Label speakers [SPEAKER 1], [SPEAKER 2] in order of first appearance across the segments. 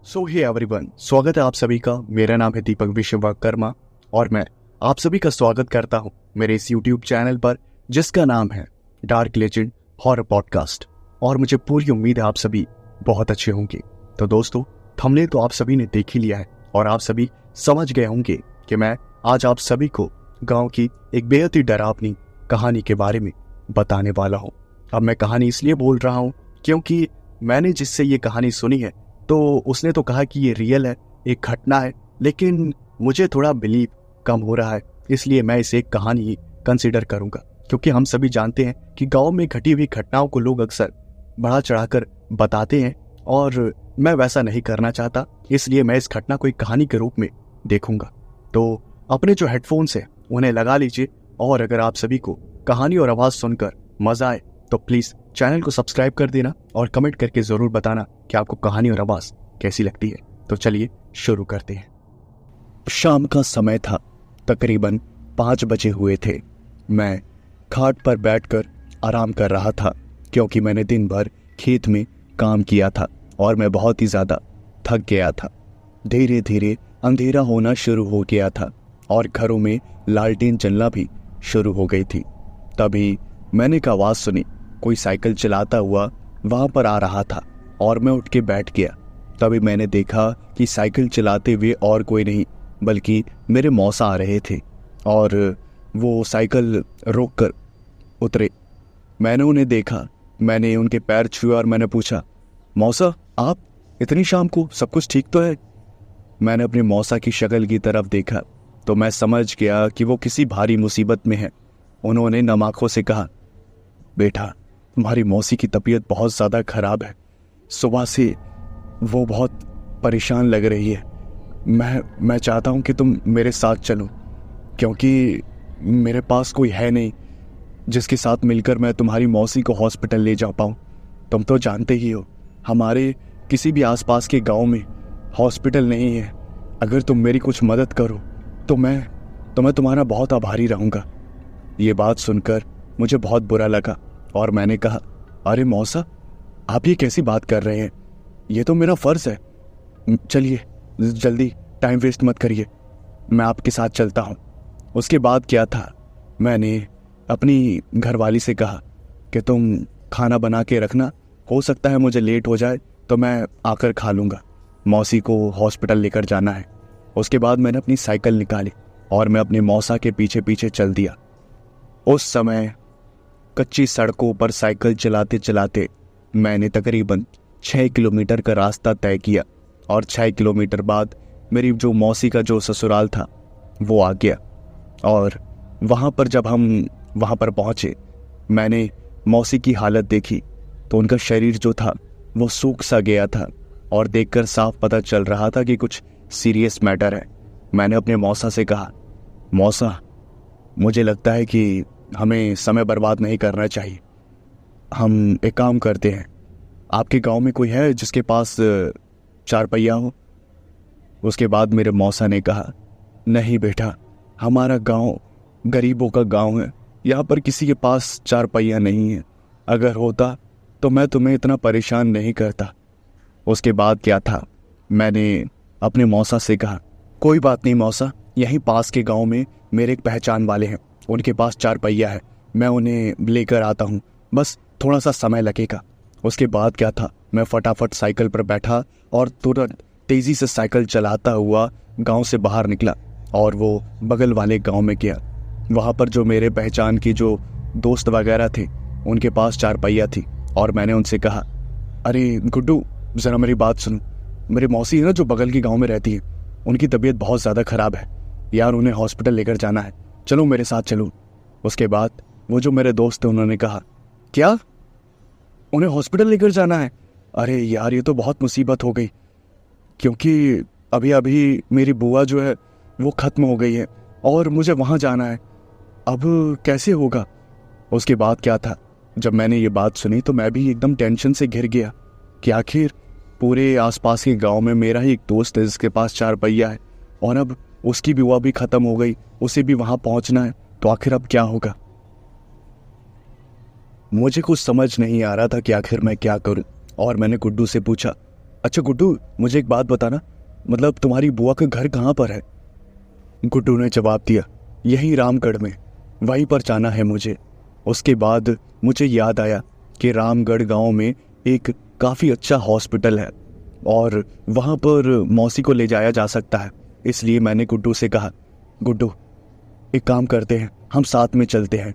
[SPEAKER 1] सो hey everyone, स्वागत है आप सभी का। मेरा नाम है दीपक विश्वकर्मा और मैं आप सभी का स्वागत करता हूं मेरे इस यूट्यूब चैनल पर जिसका नाम है डार्क लेजेंड हॉरर पॉडकास्ट। और मुझे पूरी उम्मीद है आप सभी बहुत अच्छे होंगे। तो दोस्तों, थंबनेल तो आप सभी ने देख ही लिया है और आप सभी समझ गए होंगे कि मैं आज आप सभी को गाँव की एक बेहद ही डरावनी कहानी के बारे में बताने वाला हूँ। अब मैं कहानी इसलिए बोल रहा हूँ क्योंकि मैंने जिससे ये कहानी सुनी है तो उसने तो कहा कि ये रियल है, एक घटना है, लेकिन मुझे थोड़ा बिलीव कम हो रहा है, इसलिए मैं इसे एक कहानी ही कंसिडर करूंगा। क्योंकि हम सभी जानते हैं कि गांव में घटी हुई घटनाओं को लोग अक्सर बढ़ा चढ़ाकर बताते हैं और मैं वैसा नहीं करना चाहता, इसलिए मैं इस घटना को एक कहानी के रूप में देखूंगा। तो अपने जो हेडफोन्स है उन्हें लगा लीजिए और अगर आप सभी को कहानी और आवाज सुनकर मजा आए तो प्लीज चैनल को सब्सक्राइब कर देना और कमेंट करके जरूर बताना कि आपको कहानी और आवाज कैसी लगती है। तो चलिए शुरू करते हैं। शाम का समय था, तकरीबन 5 बजे हुए थे। मैं खाट पर बैठकर आराम कर रहा था क्योंकि मैंने दिन भर खेत में काम किया था और मैं बहुत ही ज्यादा थक गया था। धीरे धीरे अंधेरा होना शुरू हो गया था और घरों में लालटेन जलना भी शुरू हो गई थी। तभी मैंने एक आवाज सुनी, कोई साइकिल चलाता हुआ वहां पर आ रहा था और मैं उठ के बैठ गया। तभी मैंने देखा कि साइकिल चलाते हुए और कोई नहीं बल्कि मेरे मौसा आ रहे थे और वो साइकिल रोककर उतरे। मैंने उन्हें देखा, मैंने उनके पैर छुए और मैंने पूछा, मौसा आप इतनी शाम को, सब कुछ ठीक तो है? मैंने अपने मौसा की शक्ल की तरफ देखा तो मैं समझ गया कि वो किसी भारी मुसीबत में है। उन्होंने नम आंखों से कहा, बेटा तुम्हारी मौसी की तबीयत बहुत ज़्यादा खराब है, सुबह से वो बहुत परेशान लग रही है। मैं चाहता हूँ कि तुम मेरे साथ चलो क्योंकि मेरे पास कोई है नहीं जिसके साथ मिलकर मैं तुम्हारी मौसी को हॉस्पिटल ले जा पाऊँ। तुम तो जानते ही हो हमारे किसी भी आसपास के गांव में हॉस्पिटल नहीं है। अगर तुम मेरी कुछ मदद करो तो मैं तुम्हारा बहुत आभारी रहूँगा। ये बात सुनकर मुझे बहुत बुरा लगा और मैंने कहा, अरे मौसा आप ये कैसी बात कर रहे हैं, ये तो मेरा फर्ज है। चलिए जल्दी, टाइम वेस्ट मत करिए, मैं आपके साथ चलता हूँ। उसके बाद क्या था, मैंने अपनी घरवाली से कहा कि तुम खाना बना के रखना, हो सकता है मुझे लेट हो जाए तो मैं आकर खा लूँगा, मौसी को हॉस्पिटल लेकर जाना है। उसके बाद मैंने अपनी साइकिल निकाली और मैं अपने मौसा के पीछे पीछे चल दिया। उस समय कच्ची सड़कों पर साइकिल चलाते चलाते मैंने तकरीबन 6 किलोमीटर का रास्ता तय किया और 6 किलोमीटर बाद मेरी जो मौसी का जो ससुराल था वो आ गया। और वहाँ पर जब हम वहाँ पर पहुँचे, मैंने मौसी की हालत देखी तो उनका शरीर जो था वो सूख सा गया था और देखकर साफ पता चल रहा था कि कुछ सीरियस मैटर है। मैंने अपने मौसा से कहा, मौसा मुझे लगता है कि हमें समय बर्बाद नहीं करना चाहिए। हम एक काम करते हैं, आपके गांव में कोई है जिसके पास 4 पहिया हो? उसके बाद मेरे मौसा ने कहा, नहीं बेटा, हमारा गांव गरीबों का गांव है, यहाँ पर किसी के पास 4 पहिया नहीं है। अगर होता तो मैं तुम्हें इतना परेशान नहीं करता। उसके बाद क्या था, मैंने अपने मौसा से कहा, कोई बात नहीं मौसा, यहीं पास के गांव में मेरे एक पहचान वाले हैं, उनके पास 4 पहिया है, मैं उन्हें लेकर आता हूँ, बस थोड़ा सा समय लगेगा। उसके बाद क्या था, मैं फटाफट साइकिल पर बैठा और तुरंत तेज़ी से साइकिल चलाता हुआ गांव से बाहर निकला और वो बगल वाले गांव में गया। वहाँ पर जो मेरे पहचान की जो दोस्त वगैरह थे उनके पास 4 पहिया थी और मैंने उनसे कहा, अरे गुड्डू ज़रा मेरी बात सुनो, मेरी मौसी है ना जो बगल के गाँव में रहती है, उनकी तबीयत बहुत ज़्यादा ख़राब है यार, उन्हें हॉस्पिटल लेकर जाना है, चलो मेरे साथ चलो। उसके बाद वो जो मेरे दोस्त थे उन्होंने कहा, क्या उन्हें हॉस्पिटल लेकर जाना है? अरे यार ये तो बहुत मुसीबत हो गई क्योंकि अभी अभी मेरी बुआ जो है वो ख़त्म हो गई है और मुझे वहाँ जाना है, अब कैसे होगा? उसके बाद क्या था, जब मैंने ये बात सुनी तो मैं भी एकदम टेंशन से घिर गया कि आखिर पूरे आसपास के गांव में मेरा ही एक दोस्त है जिसके पास 4 पहिया है और अब उसकी बुआ भी ख़त्म हो गई, उसे भी वहाँ पहुँचना है, तो आखिर अब क्या होगा? मुझे कुछ समझ नहीं आ रहा था कि आखिर मैं क्या करूं और मैंने गुड्डू से पूछा, अच्छा गुड्डू, मुझे एक बात बताना, मतलब तुम्हारी बुआ का घर कहाँ पर है? गुड्डू ने जवाब दिया, यही रामगढ़ में, वहीं पर जाना है मुझे। उसके बाद मुझे याद आया कि रामगढ़ गांव में एक काफ़ी अच्छा हॉस्पिटल है और वहाँ पर मौसी को ले जाया जा सकता है। इसलिए मैंने गुड्डू से कहा, गुड्डू एक काम करते हैं, हम साथ में चलते हैं,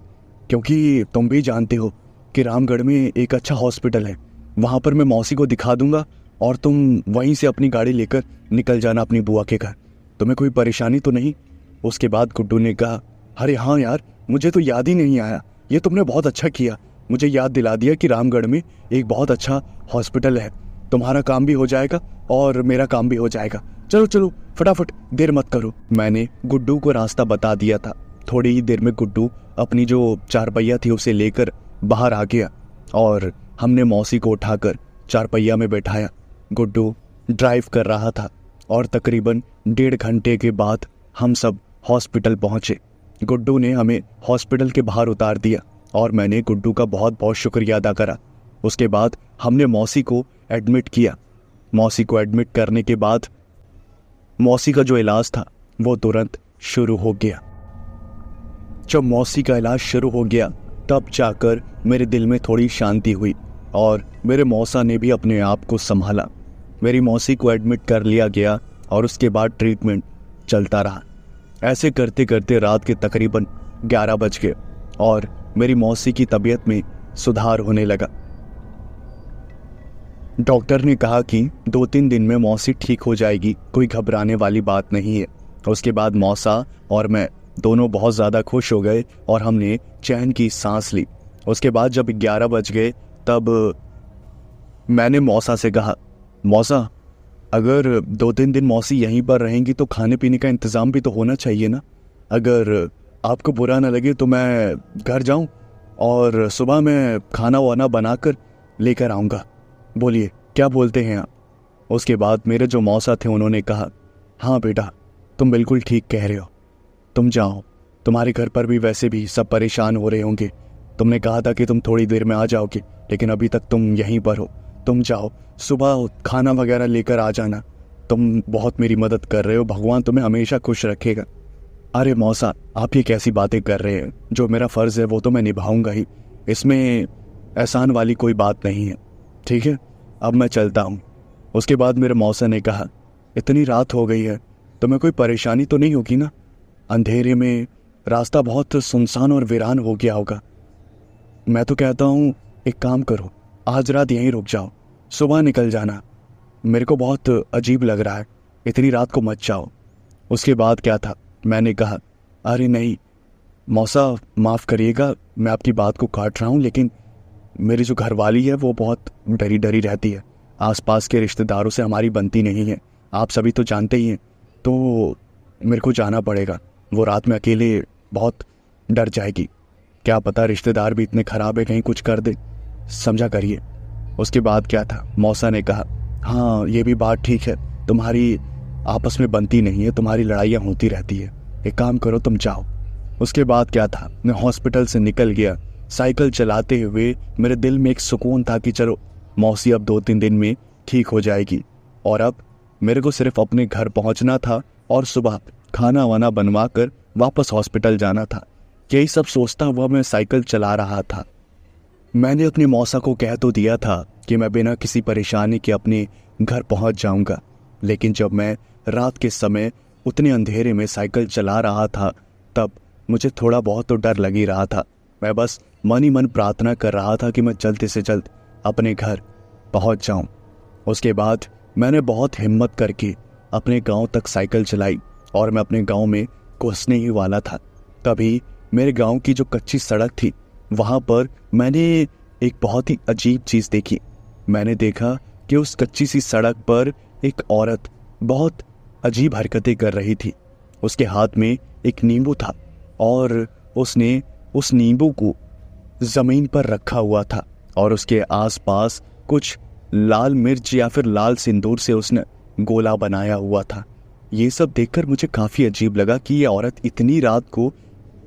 [SPEAKER 1] क्योंकि तुम भी जानते हो कि रामगढ़ में एक अच्छा हॉस्पिटल है। वहाँ पर मैं मौसी को दिखा दूंगा और तुम वहीं से अपनी गाड़ी लेकर निकल जाना अपनी बुआ के घर। तुम्हें कोई परेशानी तो नहीं? उसके बाद गुड्डू ने कहा, अरे हाँ यार, मुझे तो याद ही नहीं आया, ये तुमने बहुत अच्छा किया, मुझे याद दिला दिया कि रामगढ़ में एक बहुत अच्छा हॉस्पिटल है। तुम्हारा काम भी हो जाएगा और मेरा काम भी हो जाएगा। चलो चलो फटाफट, देर मत करो। मैंने गुड्डू को रास्ता बता दिया था। थोड़ी ही देर में गुड्डू अपनी जो चारपहिया थी उसे लेकर बाहर आ गया और हमने मौसी को उठाकर चारपहिया में बैठाया। गुड्डू ड्राइव कर रहा था और तकरीबन 1.5 घंटे के बाद हम सब हॉस्पिटल पहुंचे। गुड्डू ने हमें हॉस्पिटल के बाहर उतार दिया और मैंने गुड्डू का बहुत बहुत शुक्रिया अदा करा। उसके बाद हमने मौसी को एडमिट किया। मौसी को एडमिट करने के बाद मौसी का जो इलाज था वो तुरंत शुरू हो गया। जब मौसी का इलाज शुरू हो गया तब जाकर मेरे दिल में थोड़ी शांति हुई और मेरे मौसा ने भी अपने आप को संभाला। मेरी मौसी को एडमिट कर लिया गया और उसके बाद ट्रीटमेंट चलता रहा। ऐसे करते करते रात के तकरीबन 11 बज गए और मेरी मौसी की तबीयत में सुधार होने लगा। डॉक्टर ने कहा कि 2-3 दिन में मौसी ठीक हो जाएगी, कोई घबराने वाली बात नहीं है। उसके बाद मौसा और मैं दोनों बहुत ज़्यादा खुश हो गए और हमने चैन की सांस ली। उसके बाद जब 11 बज गए तब मैंने मौसा से कहा, मौसा अगर 2-3 दिन मौसी यहीं पर रहेंगी तो खाने पीने का इंतज़ाम भी तो होना चाहिए ना। अगर आपको बुरा ना लगे तो मैं घर जाऊं और सुबह मैं खाना वाना बनाकर लेकर आऊँगा। बोलिए क्या बोलते हैं आप? उसके बाद मेरे जो मौसा थे उन्होंने कहा, हाँ बेटा तुम बिल्कुल ठीक कह रहे हो, तुम जाओ, तुम्हारे घर पर भी वैसे भी सब परेशान हो रहे होंगे। तुमने कहा था कि तुम थोड़ी देर में आ जाओगे, लेकिन अभी तक तुम यहीं पर हो। तुम जाओ, सुबह खाना वगैरह लेकर आ जाना। तुम बहुत मेरी मदद कर रहे हो, भगवान तुम्हें हमेशा खुश रखेगा। अरे मौसा, आप ये कैसी बातें कर रहे हैं? जो मेरा फ़र्ज़ है वो तो मैं निभाऊंगा ही, इसमें एहसान वाली कोई बात नहीं है। ठीक है, अब मैं चलता हूँ। उसके बाद मेरे मौसा ने कहा, इतनी रात हो गई है, तुम्हें कोई परेशानी तो नहीं होगी ना? अंधेरे में रास्ता बहुत सुनसान और वीरान हो गया होगा। मैं तो कहता हूँ एक काम करो, आज रात यहीं रुक जाओ, सुबह निकल जाना। मेरे को बहुत अजीब लग रहा है, इतनी रात को मत जाओ। उसके बाद क्या था, मैंने कहा, अरे नहीं मौसा माफ़ करिएगा, मैं आपकी बात को काट रहा हूँ, लेकिन मेरी जो घरवाली है वो बहुत डरी डरी रहती है। आसपास के रिश्तेदारों से हमारी बनती नहीं है, आप सभी तो जानते ही हैं। तो मेरे को जाना पड़ेगा, वो रात में अकेले बहुत डर जाएगी। क्या पता रिश्तेदार भी इतने ख़राब है, कहीं कुछ कर दे, समझा करिए। उसके बाद क्या था, मौसा ने कहा, हाँ ये भी बात ठीक है, तुम्हारी आपस में बनती नहीं है, तुम्हारी लड़ाइयाँ होती रहती है, एक काम करो तुम जाओ। उसके बाद क्या था, मैं हॉस्पिटल से निकल गया। साइकिल चलाते हुए मेरे दिल में एक सुकून था कि चलो मौसी अब 2-3 दिन में ठीक हो जाएगी और अब मेरे को सिर्फ अपने घर पहुंचना था और सुबह खाना वाना बनवा कर वापस हॉस्पिटल जाना था। यही सब सोचता हुआ मैं साइकिल चला रहा था। मैंने अपने मौसा को कह तो दिया था कि मैं बिना किसी परेशानी के अपने घर पहुंच जाऊंगा, लेकिन जब मैं रात के समय उतने अंधेरे में साइकिल चला रहा था तब मुझे थोड़ा बहुत तो डर लग ही रहा था। मैं बस मन ही मन प्रार्थना कर रहा था कि मैं जल्द से जल्द अपने घर पहुंच जाऊं। उसके बाद मैंने बहुत हिम्मत करके अपने गांव तक साइकिल चलाई और मैं अपने गांव में घुसने ही वाला था। तभी मेरे गांव की जो कच्ची सड़क थी वहां पर मैंने एक बहुत ही अजीब चीज़ देखी। मैंने देखा कि उस कच्ची सी सड़क पर एक औरत बहुत अजीब हरकतें कर रही थी। उसके हाथ में एक नींबू था और उसने उस नींबू को ज़मीन पर रखा हुआ था और उसके आसपास कुछ लाल मिर्च या फिर लाल सिंदूर से उसने गोला बनाया हुआ था। ये सब देखकर मुझे काफ़ी अजीब लगा कि ये औरत इतनी रात को,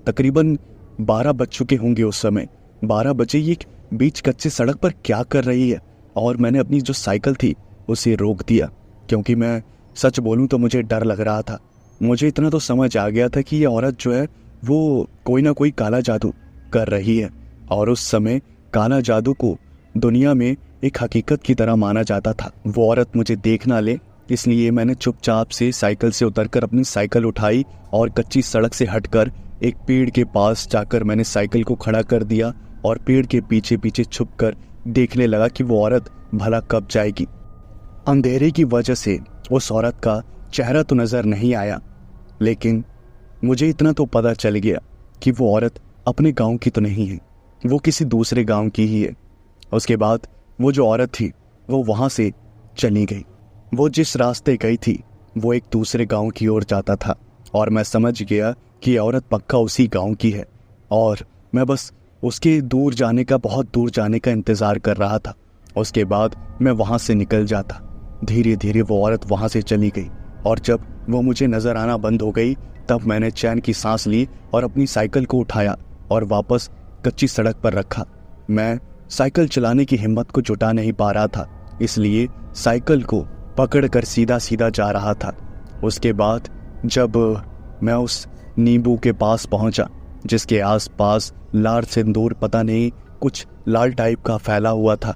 [SPEAKER 1] तकरीबन 12 बज चुके होंगे उस समय, 12 बजे ये बीच कच्चे सड़क पर क्या कर रही है। और मैंने अपनी जो साइकिल थी उसे रोक दिया, क्योंकि मैं सच बोलूं तो मुझे डर लग रहा था। मुझे इतना तो समझ आ गया था कि ये औरत जो है वो कोई ना कोई काला जादू कर रही है, और उस समय काला जादू को दुनिया में एक हकीकत की तरह माना जाता था। वो औरत मुझे देख ना ले, इसलिए मैंने चुपचाप से साइकिल से उतरकर अपनी साइकिल उठाई और कच्ची सड़क से हटकर एक पेड़ के पास जाकर मैंने साइकिल को खड़ा कर दिया और पेड़ के पीछे पीछे छुपकर देखने लगा कि वो औरत भला कब जाएगी। अंधेरे की वजह से उस औरत का चेहरा तो नजर नहीं आया, लेकिन मुझे इतना तो पता चल गया कि वो औरत अपने गांव की तो नहीं है, वो किसी दूसरे गांव की ही है। उसके बाद वो जो औरत थी वो वहां से चली गई। वो जिस रास्ते गई थी वो एक दूसरे गांव की ओर जाता था, और मैं समझ गया कि ये औरत पक्का उसी गांव की है, और मैं बस उसके बहुत दूर जाने का इंतज़ार कर रहा था। उसके बाद मैं वहाँ से निकल जाता। धीरे धीरे वो औरत वहाँ से चली गई, और जब वो मुझे नज़र आना बंद हो गई तब मैंने चैन की सांस ली और अपनी साइकिल को उठाया और वापस कच्ची सड़क पर रखा। मैं साइकिल चलाने की हिम्मत को जुटा नहीं पा रहा था, इसलिए साइकिल को पकड़कर सीधा सीधा जा रहा था। उसके बाद जब मैं उस नींबू के पास पहुंचा, जिसके आसपास लाल सिंदूर पता नहीं कुछ लाल टाइप का फैला हुआ था,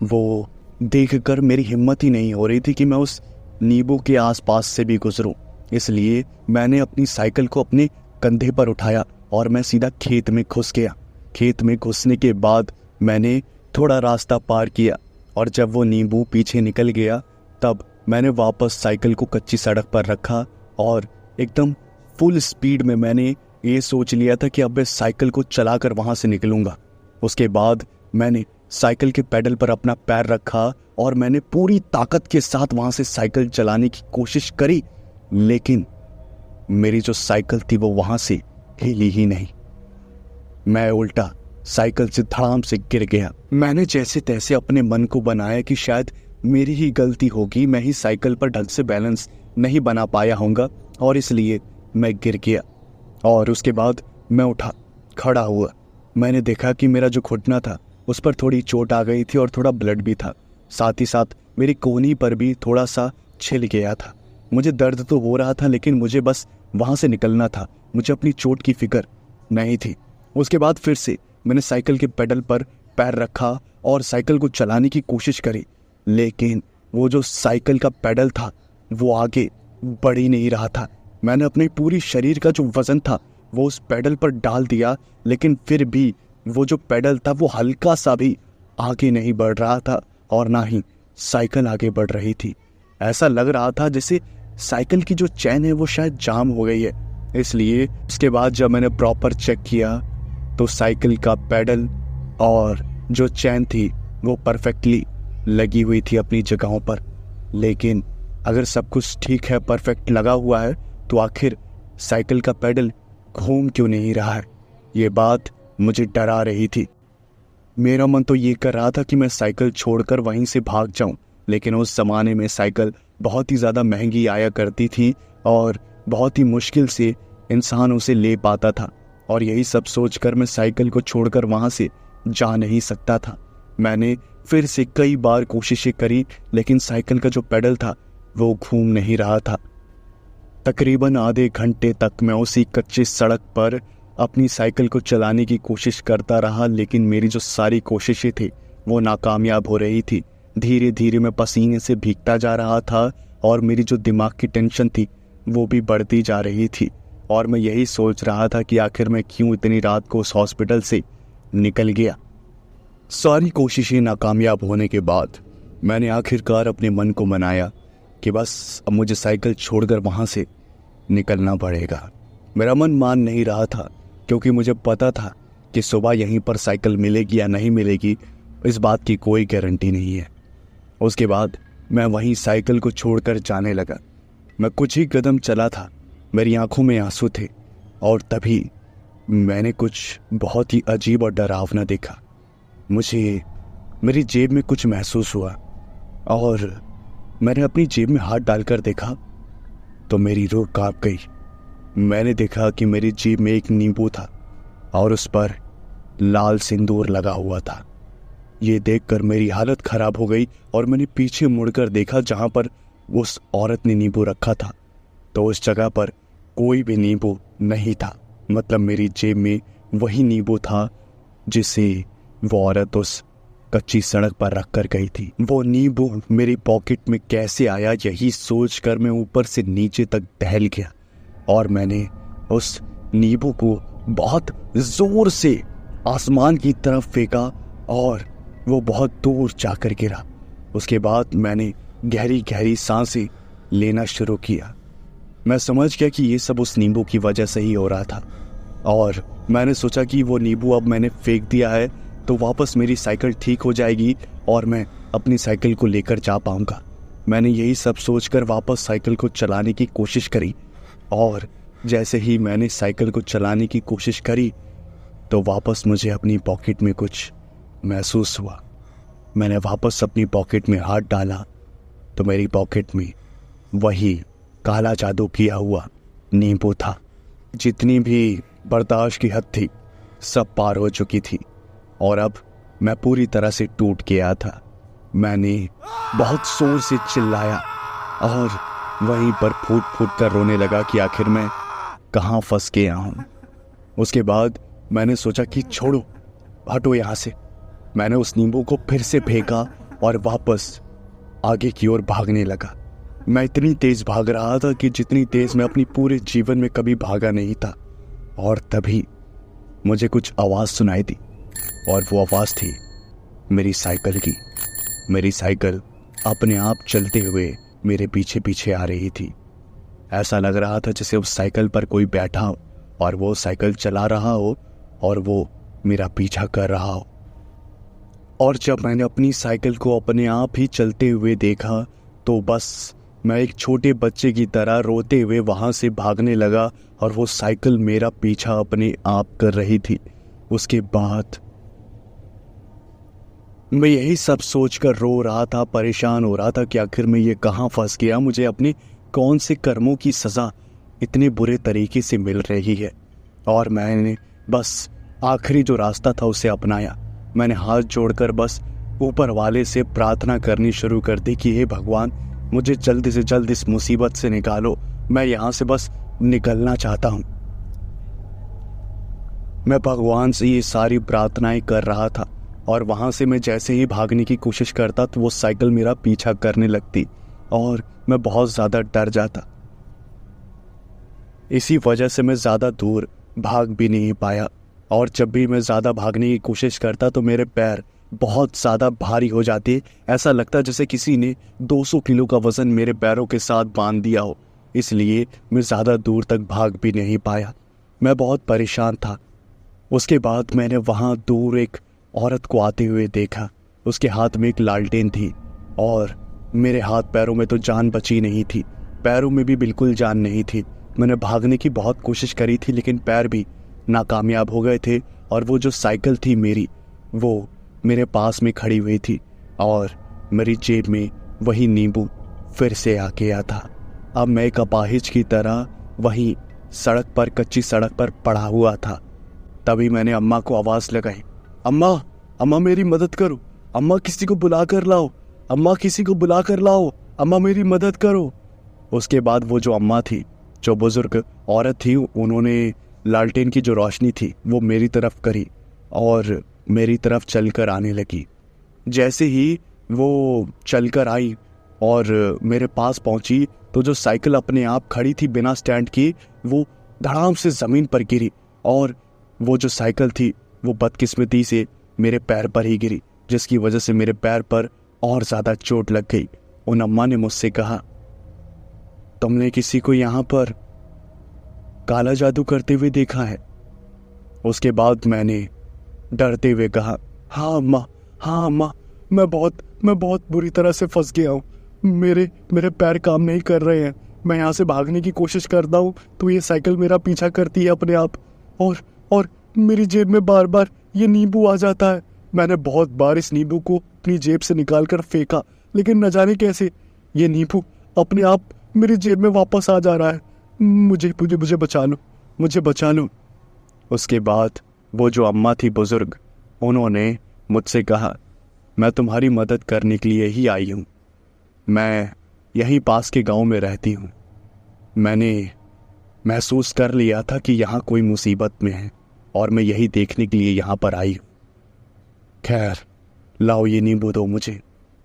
[SPEAKER 1] वो देखकर मेरी हिम्मत ही नहीं हो रही थी कि मैं उस नींबू के आसपास से भी गुजरूं। इसलिए मैंने अपनी साइकिल को अपने कंधे पर उठाया और मैं सीधा खेत में घुस गया। खेत में घुसने के बाद मैंने थोड़ा रास्ता पार किया, और जब वो नींबू पीछे निकल गया तब मैंने वापस साइकिल को कच्ची सड़क पर रखा और एकदम फुल स्पीड में मैंने ये सोच लिया था कि अब मैं साइकिल को चलाकर वहाँ से निकलूँगा। उसके बाद मैंने साइकिल के पेडल पर अपना पैर रखा और मैंने पूरी ताकत के साथ वहाँ से साइकिल चलाने की कोशिश करी, लेकिन मेरी जो साइकिल थी वो वहाँ से हिली ही नहीं। मैं उल्टा साइकिल से धड़ाम से गिर गया। मैंने जैसे तैसे अपने मन को बनाया कि शायद मेरी ही गलती होगी, मैं ही साइकिल पर ढंग से बैलेंस नहीं बना पाया होऊंगा और इसलिए मैं गिर गया। और उसके बाद मैं उठा, खड़ा हुआ। मैंने देखा कि मेरा जो घुटना था उस पर थोड़ी चोट आ गई थी और थोड़ा ब्लड भी था। साथ ही साथ मेरी कोहनी पर भी थोड़ा सा छिल गया था। मुझे दर्द तो हो रहा था, लेकिन मुझे बस वहाँ से निकलना था, मुझे अपनी चोट की फिक्र नहीं थी। उसके बाद फिर से मैंने साइकिल के पेडल पर पैर रखा और साइकिल को चलाने की कोशिश करी, लेकिन वो जो साइकिल का पेडल था वो आगे बढ़ ही नहीं रहा था। मैंने अपने पूरी शरीर का जो वजन था वो उस पेडल पर डाल दिया, लेकिन फिर भी वो जो पेडल था वो हल्का सा भी आगे नहीं बढ़ रहा था और ना ही साइकिल आगे बढ़ रही थी। ऐसा लग रहा था जैसे साइकिल की जो चैन है वो शायद जाम हो गई है। इसलिए उसके बाद जब मैंने प्रॉपर चेक किया तो साइकिल का पेडल और जो चैन थी वो परफेक्टली लगी हुई थी अपनी जगहों पर। लेकिन अगर सब कुछ ठीक है, परफेक्ट लगा हुआ है, तो आखिर साइकिल का पेडल घूम क्यों नहीं रहा है? ये बात मुझे डरा रही थी। मेरा मन तो ये कर रहा था कि मैं साइकिल छोड़कर वहीं से भाग जाऊं, लेकिन उस ज़माने में साइकिल बहुत ही ज़्यादा महंगी आया करती थी और बहुत ही मुश्किल से इंसान उसे ले पाता था, और यही सब सोचकर मैं साइकिल को छोड़कर वहाँ से जा नहीं सकता था। मैंने फिर से कई बार कोशिशें करी, लेकिन साइकिल का जो पेडल था वो घूम नहीं रहा था। तकरीबन आधे घंटे तक मैं उसी कच्ची सड़क पर अपनी साइकिल को चलाने की कोशिश करता रहा, लेकिन मेरी जो सारी कोशिशें थी वो नाकामयाब हो रही थी। धीरे धीरे मैं पसीने से भीगता जा रहा था और मेरी जो दिमाग की टेंशन थी वो भी बढ़ती जा रही थी, और मैं यही सोच रहा था कि आखिर मैं क्यों इतनी रात को उस हॉस्पिटल से निकल गया। सारी कोशिशें नाकामयाब होने के बाद मैंने आखिरकार अपने मन को मनाया कि बस अब मुझे साइकिल छोड़कर वहाँ से निकलना पड़ेगा। मेरा मन मान नहीं रहा था, क्योंकि मुझे पता था कि सुबह यहीं पर साइकिल मिलेगी या नहीं मिलेगी, इस बात की कोई गारंटी नहीं है। उसके बाद मैं वहीं साइकिल को छोड़कर जाने लगा। मैं कुछ ही कदम चला था, मेरी आंखों में आंसू थे, और तभी मैंने कुछ बहुत ही अजीब और डरावना देखा। मुझे मेरी जेब में कुछ महसूस हुआ और मैंने अपनी जेब में हाथ डालकर देखा तो मेरी रूह कांप गई। मैंने देखा कि मेरी जेब में एक नींबू था और उस पर लाल सिंदूर लगा हुआ था। ये देखकर मेरी हालत खराब हो गई और मैंने पीछे मुड़कर देखा जहां पर उस औरत ने नींबू रखा था, तो उस जगह पर कोई भी नींबू नहीं था। मतलब मेरी जेब में वही नींबू था जिसे वो औरत उस कच्ची सड़क पर रख कर गई थी। वो नींबू मेरी पॉकेट में कैसे आया, यही सोचकर मैं ऊपर से नीचे तक टहल गया और मैंने उस नींबू को बहुत जोर से आसमान की तरफ फेंका और वो बहुत दूर जाकर गिरा। उसके बाद मैंने गहरी गहरी सांसें लेना शुरू किया। मैं समझ गया कि ये सब उस नींबू की वजह से ही हो रहा था और मैंने सोचा कि वो नींबू अब मैंने फेंक दिया है तो वापस मेरी साइकिल ठीक हो जाएगी और मैं अपनी साइकिल को लेकर जा पाऊंगा। मैंने यही सब सोचकर वापस साइकिल को चलाने की कोशिश करी और जैसे ही मैंने साइकिल को चलाने की कोशिश करी तो वापस मुझे अपनी पॉकेट में कुछ महसूस हुआ। मैंने वापस अपनी पॉकेट में हाथ डाला तो मेरी पॉकेट में वही काला जादू किया हुआ नींबू था। जितनी भी बर्दाश्त की हद थी सब पार हो चुकी थी और अब मैं पूरी तरह से टूट गया था। मैंने बहुत जोर से चिल्लाया और वहीं पर फूट फूट कर रोने लगा कि आखिर मैं कहाँ फंस गया हूँ। उसके बाद मैंने सोचा कि छोड़ो, हटो यहाँ से। मैंने उस नींबू को फिर से फेंका और वापस आगे की ओर भागने लगा। मैं इतनी तेज भाग रहा था कि जितनी तेज मैं अपनी पूरे जीवन में कभी भागा नहीं था। और तभी मुझे कुछ आवाज़ सुनाई दी और वो आवाज़ थी मेरी साइकिल की। मेरी साइकिल अपने आप चलते हुए मेरे पीछे पीछे आ रही थी। ऐसा लग रहा था जैसे उस साइकिल पर कोई बैठा हो और वो साइकिल चला रहा हो और वो मेरा पीछा कर रहा हो। और जब मैंने अपनी साइकिल को अपने आप ही चलते हुए देखा तो बस मैं एक छोटे बच्चे की तरह रोते हुए वहाँ से भागने लगा और वो साइकिल मेरा पीछा अपने आप कर रही थी। उसके बाद मैं यही सब सोचकर रो रहा था, परेशान हो रहा था कि आखिर मैं ये कहाँ फंस गया। मुझे अपने कौन से कर्मों की सज़ा इतने बुरे तरीके से मिल रही है। और मैंने बस आखिरी जो रास्ता था उसे अपनाया। मैंने हाथ जोड़कर बस ऊपर वाले से प्रार्थना करनी शुरू कर दी कि हे भगवान, मुझे जल्दी से जल्द इस मुसीबत से निकालो। मैं यहाँ से बस निकलना चाहता हूँ। मैं भगवान से ये सारी प्रार्थनाएं कर रहा था और वहाँ से मैं जैसे ही भागने की कोशिश करता तो वो साइकिल मेरा पीछा करने लगती और मैं बहुत ज़्यादा डर जाता। इसी वजह से मैं ज़्यादा दूर भाग भी नहीं पाया और जब भी मैं ज़्यादा भागने की कोशिश करता तो मेरे पैर बहुत ज़्यादा भारी हो जाते। ऐसा लगता जैसे किसी ने 200 किलो का वज़न मेरे पैरों के साथ बांध दिया हो। इसलिए मैं ज़्यादा दूर तक भाग भी नहीं पाया। मैं बहुत परेशान था। उसके बाद मैंने वहाँ दूर एक औरत को आते हुए देखा। उसके हाथ में एक लालटेन थी और मेरे हाथ पैरों में तो जान बची नहीं थी, पैरों में भी बिल्कुल जान नहीं थी। मैंने भागने की बहुत कोशिश करी थी लेकिन पैर भी नाकामयाब हो गए थे और वो जो साइकिल थी मेरी, वो मेरे पास में खड़ी हुई थी और मेरी जेब में वही नींबू फिर से आ गया था। अब मैं एक अपाहिज की तरह वहीं सड़क पर, कच्ची सड़क पर पड़ा हुआ था। तभी मैंने अम्मा को आवाज़ लगाई, अम्मा, अम्मा मेरी मदद करो, अम्मा किसी को बुला कर लाओ, अम्मा किसी को बुला कर लाओ, अम्मा मेरी मदद करो। उसके बाद वो जो अम्मा थी, जो बुजुर्ग औरत थी, उन्होंने लालटेन की जो रोशनी थी वो मेरी तरफ करी और मेरी तरफ चलकर आने लगी। जैसे ही वो चलकर आई और मेरे पास पहुंची तो जो साइकिल अपने आप खड़ी थी बिना स्टैंड की, वो धड़ाम से ज़मीन पर गिरी और वो जो साइकिल थी वो बदकिस्मती से मेरे पैर पर ही गिरी, जिसकी वजह से मेरे पैर पर और ज़्यादा चोट लग गई। उन अम्मा ने मुझसे कहा, तुमने किसी को यहाँ पर काला जादू करते हुए देखा है? उसके बाद मैंने डरते हुए कहा, हाँ अम्मा, हाँ अम्मा, मैं बहुत बुरी तरह से फंस गया हूँ। मेरे पैर काम नहीं कर रहे हैं। मैं यहाँ से भागने की कोशिश करता हूँ तो ये साइकिल मेरा पीछा करती है अपने आप और मेरी जेब में बार बार ये नींबू आ जाता है। मैंने बहुत बार इस नींबू को अपनी जेब से निकाल कर फेंका लेकिन न जाने कैसे ये नींबू अपने आप मेरी जेब में वापस आ जा रहा है। मुझे बचा लो, मुझे बचा लो। उसके बाद वो जो अम्मा थी बुजुर्ग, उन्होंने मुझसे कहा, मैं तुम्हारी मदद करने के लिए ही आई हूँ। मैं यहीं पास के गांव में रहती हूँ। मैंने महसूस कर लिया था कि यहाँ कोई मुसीबत में है और मैं यही देखने के लिए यहाँ पर आई हूँ। खैर, लाओ ये नींबू दो मुझे।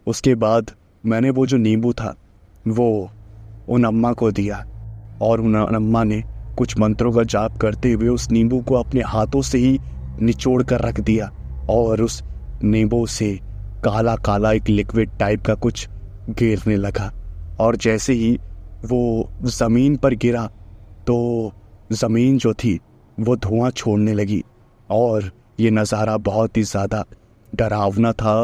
[SPEAKER 1] उसके बाद मैंने वो जो नींबू था वो उन अम्मा को दिया और उन अम्मा ने कुछ मंत्रों का जाप करते हुए उस नींबू को अपने हाथों से ही निचोड़ कर रख दिया और उस नींबू से काला काला एक लिक्विड टाइप का कुछ गिरने लगा। और जैसे ही वो ज़मीन पर गिरा तो ज़मीन जो थी वो धुआं छोड़ने लगी और ये नज़ारा बहुत ही ज़्यादा डरावना था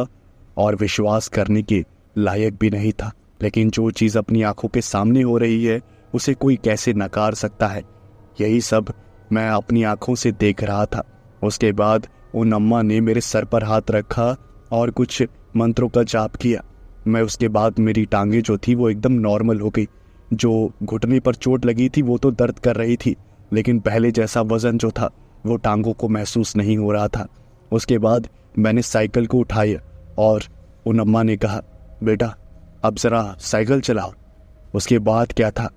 [SPEAKER 1] और विश्वास करने के लायक भी नहीं था। लेकिन जो चीज़ अपनी आंखों के सामने हो रही है उसे कोई कैसे नकार सकता है। यही सब मैं अपनी आंखों से देख रहा था। उसके बाद उन अम्मा ने मेरे सर पर हाथ रखा और कुछ मंत्रों का जाप किया। मैं उसके बाद मेरी टांगे जो थी वो एकदम नॉर्मल हो गई। जो घुटने पर चोट लगी थी वो तो दर्द कर रही थी, लेकिन पहले जैसा वज़न जो था वो टांगों को महसूस नहीं हो रहा था। उसके बाद मैंने साइकिल को उठाया और उन अम्मा ने कहा, बेटा अब ज़रा साइकिल चलाओ। उसके बाद क्या था,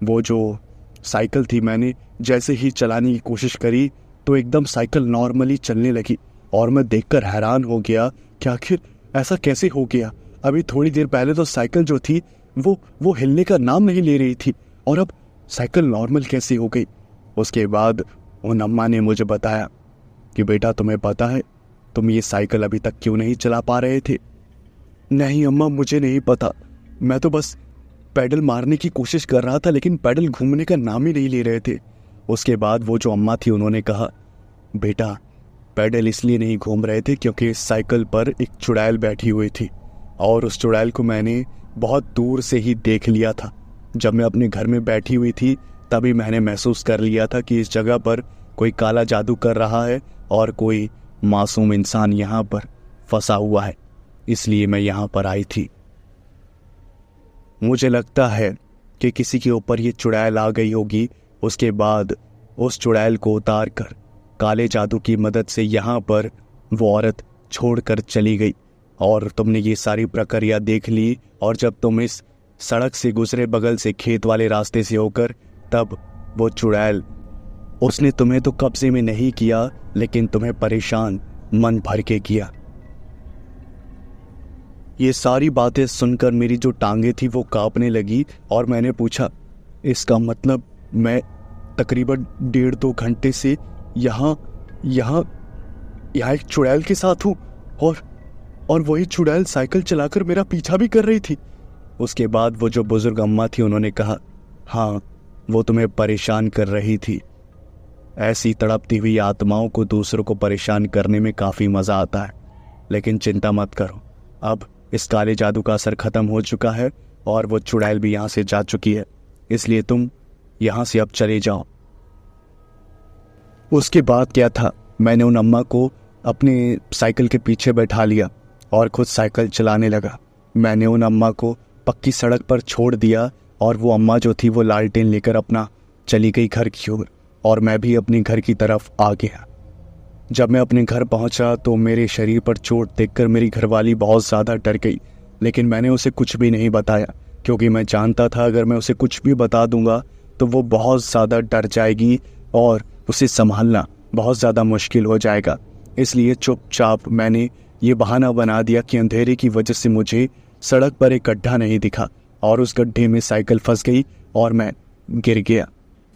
[SPEAKER 1] वो जो साइकिल थी मैंने जैसे ही चलाने की कोशिश करी तो एकदम साइकिल नॉर्मली चलने लगी और मैं देखकर हैरान हो गया कि आखिर ऐसा कैसे हो गया। अभी थोड़ी देर पहले तो साइकिल जो थी वो हिलने का नाम नहीं ले रही थी और अब साइकिल नॉर्मल कैसे हो गई। उसके बाद उन अम्मा ने मुझे बताया कि बेटा तुम्हें पता है तुम ये साइकिल अभी तक क्यों नहीं चला पा रहे थे। नहीं अम्मा, मुझे नहीं पता, मैं तो बस पैडल मारने की कोशिश कर रहा था लेकिन पैडल घूमने का नाम ही नहीं ले रहे थे। उसके बाद वो जो अम्मा थी उन्होंने कहा, बेटा पैडल इसलिए नहीं घूम रहे थे क्योंकि इस साइकिल पर एक चुड़ैल बैठी हुई थी और उस चुड़ैल को मैंने बहुत दूर से ही देख लिया था। जब मैं अपने घर में बैठी हुई थी तभी मैंने महसूस कर लिया था कि इस जगह पर कोई काला जादू कर रहा है और कोई मासूम इंसान यहाँ पर फंसा हुआ है, इसलिए मैं यहाँ पर आई थी। मुझे लगता है कि किसी के ऊपर ये चुड़ैल आ गई होगी। उसके बाद उस चुड़ैल को उतार कर काले जादू की मदद से यहाँ पर वो औरत छोड़कर चली गई और तुमने ये सारी प्रक्रिया देख ली। और जब तुम इस सड़क से गुजरे बगल से खेत वाले रास्ते से होकर, तब वो चुड़ैल उसने तुम्हें तो कब्जे में नहीं किया लेकिन तुम्हें परेशान मन भर के किया। ये सारी बातें सुनकर मेरी जो टांगे थी वो कांपने लगी और मैंने पूछा, इसका मतलब मैं तकरीबन 1.5-2 घंटे से यहाँ एक चुड़ैल के साथ हूँ और वही चुड़ैल साइकिल चलाकर मेरा पीछा भी कर रही थी। उसके बाद वो जो बुजुर्ग अम्मा थी उन्होंने कहा, हाँ वो तुम्हें परेशान कर रही थी। ऐसी तड़पती हुई आत्माओं को दूसरों को परेशान करने में काफ़ी मज़ा आता है, लेकिन चिंता मत करो, अब इस काले जादू का असर ख़त्म हो चुका है और वो चुड़ैल भी यहाँ से जा चुकी है, इसलिए तुम यहाँ से अब चले जाओ। उसके बाद क्या था, मैंने उन अम्मा को अपने साइकिल के पीछे बैठा लिया और खुद साइकिल चलाने लगा। मैंने उन अम्मा को पक्की सड़क पर छोड़ दिया और वो अम्मा जो थी वो लालटेन लेकर अपना चली गई घर की ओर और मैं भी अपने घर की तरफ आ गया। जब मैं अपने घर पहुंचा तो मेरे शरीर पर चोट देखकर मेरी घरवाली बहुत ज़्यादा डर गई, लेकिन मैंने उसे कुछ भी नहीं बताया क्योंकि मैं जानता था अगर मैं उसे कुछ भी बता दूंगा तो वो बहुत ज़्यादा डर जाएगी और उसे संभालना बहुत ज़्यादा मुश्किल हो जाएगा। इसलिए चुपचाप मैंने ये बहाना बना दिया कि अंधेरे की वजह से मुझे सड़क पर एक गड्ढा नहीं दिखा और उस गड्ढे में साइकिल फंस गई और मैं गिर गया।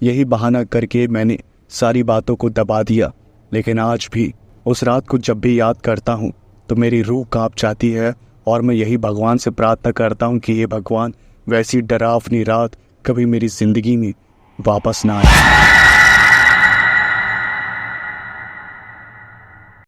[SPEAKER 1] यही बहाना करके मैंने सारी बातों को दबा दिया, लेकिन आज भी उस रात को जब भी याद करता हूँ तो मेरी रूह कांप जाती है और मैं यही भगवान से प्रार्थना करता हूँ कि ये भगवान वैसी डरावनी रात कभी मेरी ज़िंदगी में वापस ना आए।